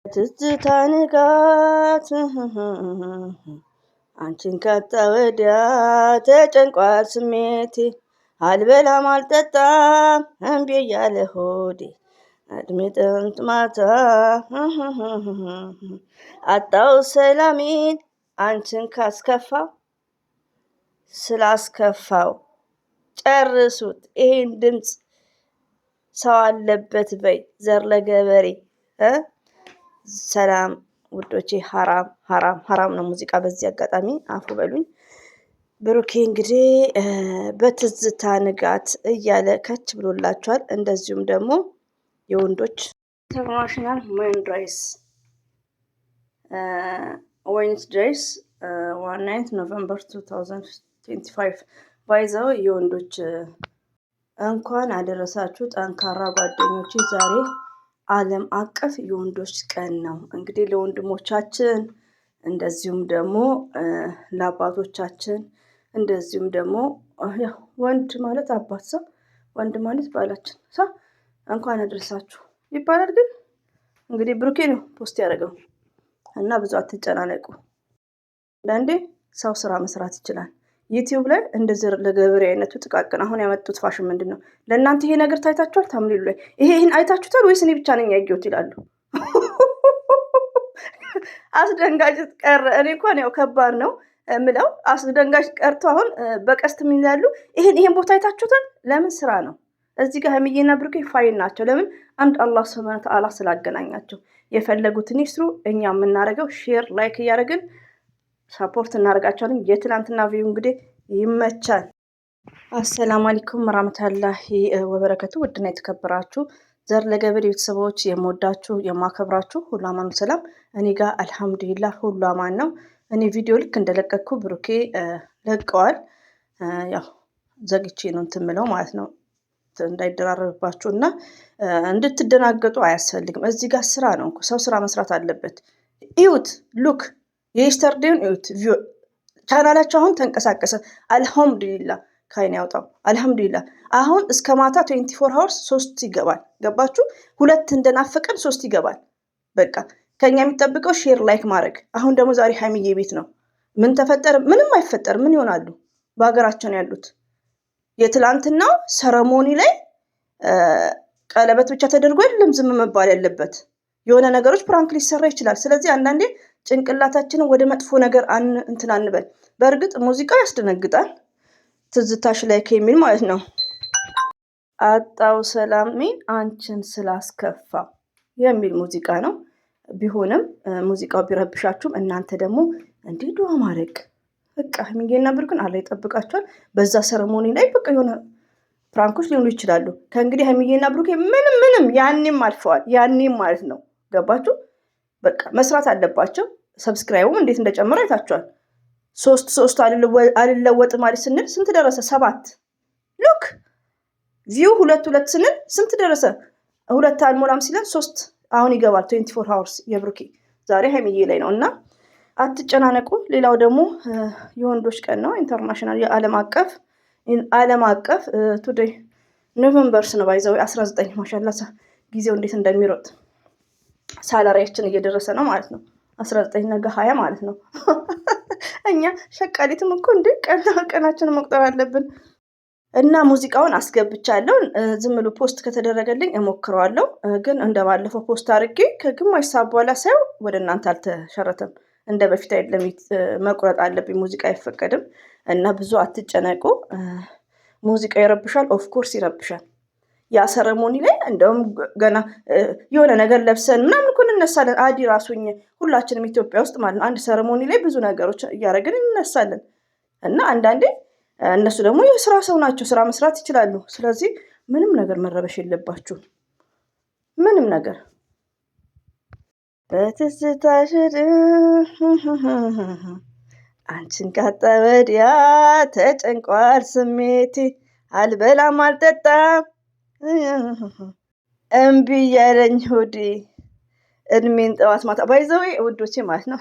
ትዝታ ንጋት አንቺን ካጣ ወዲያ ተጨንቋል ስሜቴ አልበላም አልጠጣም እምቢ እያለ ሆዴ እድሜ ጥንት ማታ አጣው ሰላሜን አንቺን ካስከፋው ስላስከፋው ጨርሱት ይሄን ድምፅ ሰው አለበት በይ ዘር ለገበሬ ሰላም ውዶቼ። ሀራም ነው ሙዚቃ። በዚህ አጋጣሚ አፉ በሉኝ። ብሩኬ እንግዲህ በትዝታ ንጋት እያለ ከች ብሎላችኋል። እንደዚሁም ደግሞ የወንዶች ኢንተርናሽናል ዌድነስዴይስ 19 ኖቨምበር 2025 ባይዘው የወንዶች እንኳን አደረሳችሁ ጠንካራ ጓደኞቼ። ዛሬ ዓለም አቀፍ የወንዶች ቀን ነው። እንግዲህ ለወንድሞቻችን እንደዚሁም ደግሞ ለአባቶቻችን እንደዚሁም ደግሞ ወንድ ማለት አባት ሰው ወንድ ማለት ባላችን ሰው እንኳን አደረሳችሁ ይባላል። ግን እንግዲህ ብሩኬ ነው ፖስት ያደረገው እና ብዙ አትጨናነቁ። አንዳንዴ ሰው ስራ መስራት ይችላል። ዩቲዩብ ላይ እንደዚህ ለገበሬ አይነቱ ጥቃቅን አሁን ያመጡት ፋሽን ምንድን ነው? ለእናንተ ይሄ ነገር ታይታችኋል? ታምሌሉ ላይ ይሄን አይታችሁታል ወይስ እኔ ብቻ ነኝ ያየሁት ይላሉ። አስደንጋጭ ቀረ። እኔ እንኳን ያው ከባድ ነው ምለው አስደንጋጭ ቀርቶ አሁን በቀስት ምን ይላሉ? ይሄን ቦታ አይታችሁታል? ለምን ስራ ነው። እዚህ ጋር ሀይሚዬና ብሩኬ ፋይን ናቸው። ለምን? አንድ አላህ ሱብሃነሁ ወተዓላ ስላገናኛቸው። የፈለጉትን ይስሩ። እኛ የምናደርገው ሼር ላይክ እያደረግን ሰፖርት እናደርጋቸዋለን። የትናንትና ቪው እንግዲህ ይመቻል። አሰላሙ አለይኩም ወራህመቱላሂ ወበረከቱ። ውድና የተከበራችሁ ዘር ለገበሬ ቤተሰቦች የምወዳችሁ የማከብራችሁ ሁሉ አማኑ ሰላም። እኔ ጋር አልሐምዱሊላህ ሁሉ አማን ነው። እኔ ቪዲዮ ልክ እንደለቀኩ ብሩኬ ለቀዋል። ያው ዘግቼ ነው እንትን ምለው ማለት ነው እንዳይደራረብባችሁ እና እንድትደናገጡ አያስፈልግም። እዚህ ጋር ስራ ነው። ሰው ስራ መስራት አለበት። እዩት ሉክ የኢስተርዴውን እዩት። ቻናላቸው አሁን ተንቀሳቀሰ። አልሐምዱሊላህ ካይን ያውጣው። አልሐምዱሊላህ አሁን እስከ ማታ 24 ሃወርስ 3 ይገባል። ገባችሁ? 2 እንደናፈቀን 3 ይገባል። በቃ ከኛ የሚጠብቀው ሼር ላይክ ማድረግ። አሁን ደግሞ ዛሬ ሀይሚዬ ቤት ነው። ምን ተፈጠረ? ምንም አይፈጠር። ምን ይሆናሉ? በሀገራቸው ነው ያሉት። የትላንትናው ሰረሞኒ ላይ ቀለበት ብቻ ተደርጎ አይደለም ዝም መባል ያለበት። የሆነ ነገሮች ፕራንክ ሊሰራ ይችላል። ስለዚህ አንዳንዴ ጭንቅላታችንን ወደ መጥፎ ነገር እንትን አንበል። በእርግጥ ሙዚቃው ያስደነግጣል። ትዝታሽ ላይ ከሚል ማለት ነው። አጣው ሰላሜን አንቺን ስላስከፋ የሚል ሙዚቃ ነው። ቢሆንም ሙዚቃው ቢረብሻችሁም እናንተ ደግሞ እንዲህ ዱዓ ማድረግ በቃ ሀይሚዬና ብሩክን አላህ ይጠብቃቸዋል። በዛ ሰረሞኒ ላይ በቃ የሆነ ፕራንኮች ሊሆኑ ይችላሉ። ከእንግዲህ ሀይሚዬና ብሩክ ምንም ያኔም አልፈዋል። ያኔም ማለት ነው። ገባችሁ? በቃ መስራት አለባቸው። ሰብስክራይቡም እንዴት እንደጨመረ አይታችኋል። 3 አልለወጥ ማለት ስንል ስንት ደረሰ? 7 ሉክ ቪው 2 ስንል ስንት ደረሰ? 2 አልሞላም ሲለን 3 አሁን ይገባል። 24 ሃወርስ የብሩኬ ዛሬ ሀይሚዬ ላይ ነው እና አትጨናነቁ። ሌላው ደግሞ የወንዶች ቀን ነው። ኢንተርናሽናል ዓለም አቀፍ ቱዴይ ኖቨምበርስ ነው ባይዘው 19 ማሻላ ጊዜው እንዴት እንደሚሮጥ ሳላሪያችን እየደረሰ ነው ማለት ነው። 19 ነገ 20 ማለት ነው። እኛ ሸቃሊትም እኮ እንደ ቀናችንን መቁጠር አለብን። እና ሙዚቃውን አስገብቻለሁ። ዝም ብሎ ፖስት ከተደረገልኝ እሞክረዋለሁ። ግን እንደባለፈው ፖስት አድርጌ ከግማሽ ሰዓት በኋላ ሳይው ወደ እናንተ አልተሸረተም። እንደ በፊት አይደለም። መቁረጥ አለብኝ። ሙዚቃ አይፈቀድም። እና ብዙ አትጨነቁ። ሙዚቃ ይረብሻል። ኦፍኮርስ ይረብሻል። ያ ሰረሞኒ ላይ እንደውም ገና የሆነ ነገር ለብሰን ምናምን እኮ እንነሳለን። አዲ ራሱኝ ሁላችንም ኢትዮጵያ ውስጥ ማለት ነው አንድ ሰረሞኒ ላይ ብዙ ነገሮች እያደረግን እንነሳለን። እና አንዳንዴ እነሱ ደግሞ የስራ ሰው ናቸው፣ ስራ መስራት ይችላሉ። ስለዚህ ምንም ነገር መረበሽ የለባችሁ። ምንም ነገር በትዝታሽ አንቺን ካጣ ወዲያ ተጨንቋል ስሜቴ አልበላም አልጠጣም እምቢ እያለኝ ሆዴ እድሜን ጠዋት ማታ ባይዘዌ ውዶቼ ማለት ነው።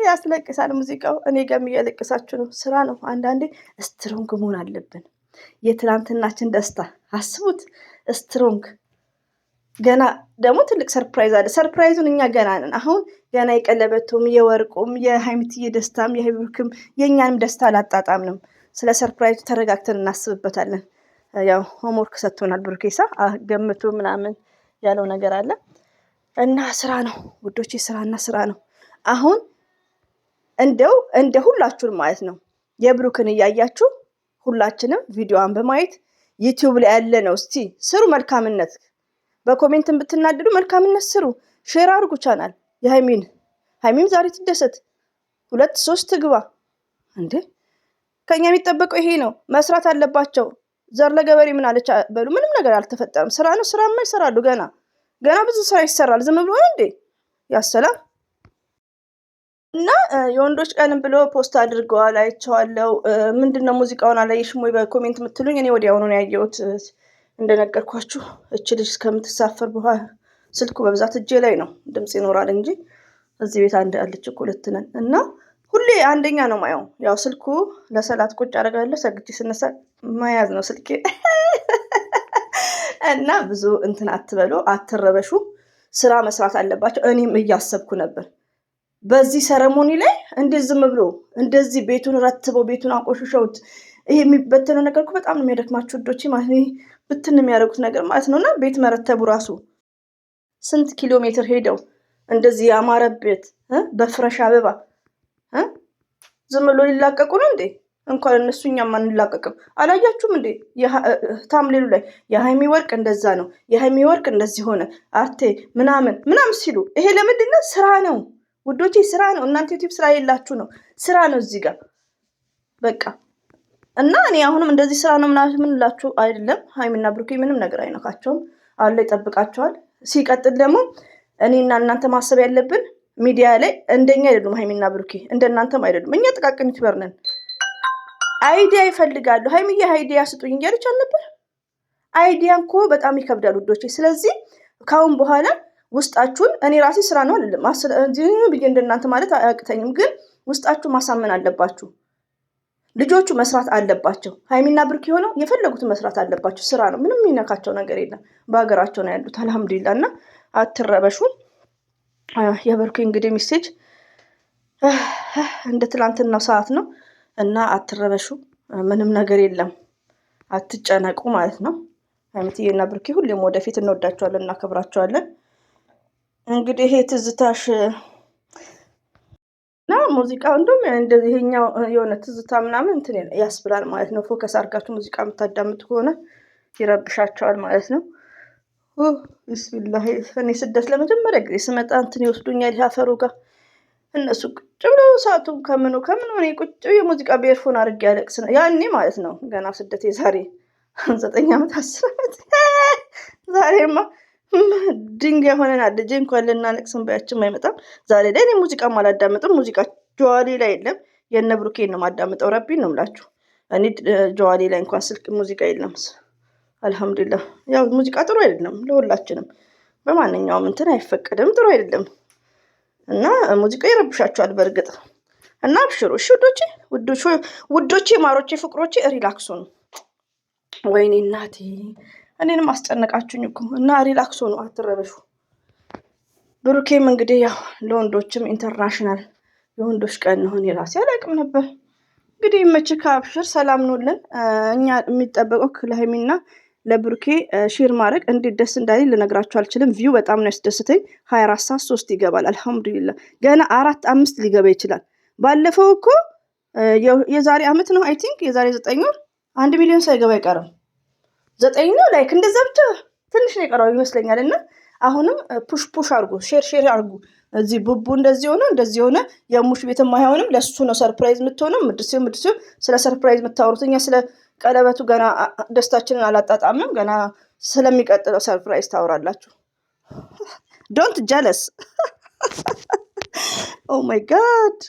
ያስለቅሳል ሙዚቃው። እኔ ጋርም እያለቅሳችሁ ነው። ስራ ነው። አንዳንዴ ስትሮንግ መሆን አለብን። የትላንትናችን ደስታ አስቡት። ስትሮንግ ገና ደግሞ ትልቅ ሰርፕራይዝ አለ። ሰርፕራይዙን እኛ ገና ነን። አሁን ገና የቀለበቱም የወርቁም የሀይሚትዬ ደስታም የብሩክም የእኛንም ደስታ አላጣጣምንም። ስለ ሰርፕራይዙ ተረጋግተን እናስብበታለን። ያው ሆምወርክ ሰጥቶናል ብሩኬሳ ገምቱ ምናምን ያለው ነገር አለ እና ስራ ነው ውዶቼ፣ ስራና ስራ ነው። አሁን እንደው እንደ ሁላችሁን ማለት ነው የብሩክን እያያችሁ ሁላችንም ቪዲዮዋን በማየት ዩቲዩብ ላይ ያለ ነው። እስቲ ስሩ መልካምነት፣ በኮሜንትን ብትናደዱ መልካምነት ስሩ። ሼር አድርጉ ቻናል የሀይሚም ዛሬ ትደሰት 2-3 ትግባ እንዴ። ከኛ የሚጠበቀው ይሄ ነው። መስራት አለባቸው። ዘር ለገበሬ ምን አለች በሉ። ምንም ነገር አልተፈጠረም። ስራ ነው። ስራማ ይሰራሉ። ገና ብዙ ስራ ይሰራል። ዝም ብሎ እንዴ ያሰላም። እና የወንዶች ቀንም ብሎ ፖስት አድርገዋል፣ አይቼዋለሁ። ምንድነው ሙዚቃውን አላየሽም ወይ በኮሜንት የምትሉኝ? እኔ ወዲያውኑ ነው ያየሁት። እንደነገርኳችሁ እች ልጅ እስከምትሳፈር በኋላ ስልኩ በብዛት እጄ ላይ ነው። ድምፅ ይኖራል እንጂ እዚህ ቤት አንድ አለች እኮ 2 ነን እና ሁሌ አንደኛ ነው ማየው። ያው ስልኩ ለሰላት ቁጭ አደርጋለሁ፣ ሰግጄ ስነሳ መያዝ ነው ስልኬ። እና ብዙ እንትን አትበሉ፣ አትረበሹ። ስራ መስራት አለባቸው። እኔም እያሰብኩ ነበር በዚህ ሰረሞኒ ላይ እንዴት ዝም ብሎ እንደዚህ ቤቱን ረትበው ቤቱን አቆሽሸውት ይሄ የሚበተነው ነገር እኮ በጣም ነው የሚያደክማችሁ ውዶቼ። ማለት ብትን የሚያደርጉት ነገር ማለት ነው። እና ቤት መረተቡ ራሱ ስንት ኪሎ ሜትር ሄደው እንደዚህ ያማረበት በፍረሽ አበባ ዝም ብሎ ሊላቀቁ ነው እንዴ? እንኳን እነሱ እኛም አንላቀቅም። አላያችሁም እንዴ ታምሌሉ ላይ የሀይሚ ወርቅ እንደዛ ነው፣ የሀይሚ ወርቅ እንደዚህ ሆነ፣ አርቴ ምናምን ሲሉ ይሄ ለምንድን ነው? ስራ ነው ውዶቼ፣ ስራ ነው። እናንተ ዩቲዩብ ስራ የላችሁ ነው፣ ስራ ነው እዚህ ጋር በቃ። እና እኔ አሁንም እንደዚህ ስራ ነው ምናምን ላችሁ አይደለም። ሀይሚና ብሩኬ ምንም ነገር አይነካቸውም፣ አለ ይጠብቃቸዋል። ሲቀጥል ደግሞ እኔና እናንተ ማሰብ ያለብን ሚዲያ ላይ እንደኛ አይደሉም። ሀይሚና ብሩኬ እንደናንተም አይደሉም። እኛ ጥቃቅን ዩቲዩበር ነን። አይዲያ ይፈልጋሉ። ሀይሚዬ አይዲያ ስጡኝ እያለች አልነበር? አይዲያ እኮ በጣም ይከብዳል ውዶቼ። ስለዚህ ካሁን በኋላ ውስጣችሁን እኔ ራሴ ስራ ነው አይደለም ብዬ እንደናንተ ማለት አያቅተኝም፣ ግን ውስጣችሁ ማሳመን አለባችሁ። ልጆቹ መስራት አለባቸው። ሀይሚና ብሩክ የሆነው የፈለጉትን መስራት አለባቸው። ስራ ነው። ምንም የሚነካቸው ነገር የለም። በሀገራቸው ነው ያሉት አልሐምዱሊላ። እና አትረበሹ። የብሩክ እንግዲህ ሚሴጅ እንደ ትላንትናው ሰዓት ነው እና አትረበሹ። ምንም ነገር የለም። አትጨነቁ ማለት ነው። ሀይሚትዬና ብሩክ ሁሌም ወደፊት እንወዳቸዋለን፣ እናከብራቸዋለን። እንግዲህ ይሄ ትዝታሽ እና ሙዚቃው እንደውም እንደዚህ ይሄኛው የሆነ ትዝታ ምናምን እንትን ያስብላል ማለት ነው። ፎከስ አድርጋችሁ ሙዚቃ የምታዳምጡ ከሆነ ይረብሻቸዋል ማለት ነው። ቢስሚላህ። እኔ ስደት ለመጀመሪያ ጊዜ ስመጣ እንትን ይወስዱኛል አፈሩ ጋር እነሱ ቁጭ ብለው ሰዓቱ ከምኑ እኔ ቁጭ የሙዚቃ ቤርፎን አድርጌ ያለቅስ ነው ያኔ ማለት ነው። ገና ስደት የዛሬ 9 ዓመት 10 ዓመት ዛሬማ ድንጋይ ሆነን ልጄ እንኳን ልናለቅስም ባያችም አይመጣም። ዛሬ ላይ እኔ ሙዚቃም አላዳምጥም። ሙዚቃ ጀዋሌ ላይ የለም። የነ ብሩኬን ነው ማዳምጠው። ረቢን ነው የምላችሁ። እኔ ጀዋሌ ላይ እንኳን ስልክ ሙዚቃ የለም። አልሐምዱሊላህ። ያው ሙዚቃ ጥሩ አይደለም ለሁላችንም፣ በማንኛውም እንትን አይፈቀድም፣ ጥሩ አይደለም እና ሙዚቃ ይረብሻችኋል በእርግጥ። እና አብሽሩ እሺ ውዶቼ፣ ማሮቼ፣ ፍቅሮቼ ሪላክሱ ነው። ወይኔ እናቴ እኔንም አስጨነቃችሁኝ እኮ። እና ሪላክስ ሆኑ፣ አትረበሹ። ብሩኬም እንግዲህ ያው ለወንዶችም ኢንተርናሽናል የወንዶች ቀን ነው። እኔ ራሴ አላውቅም ነበር። እንግዲህ መችካ አብሽር፣ ሰላም ኑልን። እኛ የሚጠበቀው ለሀይሚና ለብሩኬ ሼር ማድረግ እንዴት ደስ እንዳለኝ ልነግራችሁ አልችልም። ቪው በጣም ነው ያስደስተኝ። 24 ሰዓት 3 ይገባል። አልሐምዱሊላህ። ገና 4 5 ሊገባ ይችላል። ባለፈው እኮ የዛሬ አመት ነው አይ ቲንክ የዛሬ 9 ወር 1 ሚሊዮን ሳይገባ አይቀርም። 9 ነው ላይክ እንደዛ ብቻ ትንሽ ነው የቀረው ይመስለኛል። እና አሁንም ፑሽ አድርጉ፣ ሼር አድርጉ። እዚህ ቡቡ እንደዚህ ሆነ የሙሽ ቤት አይሆንም። ለሱ ነው ሰርፕራይዝ የምትሆነው። ምድስው ስለ ሰርፕራይዝ የምታወሩት፣ እኛ ስለ ቀለበቱ ገና ደስታችንን አላጣጣምም። ገና ስለሚቀጥለው ሰርፕራይዝ ታወራላችሁ። ዶንት ጀለስ ኦ ማይ ጋድ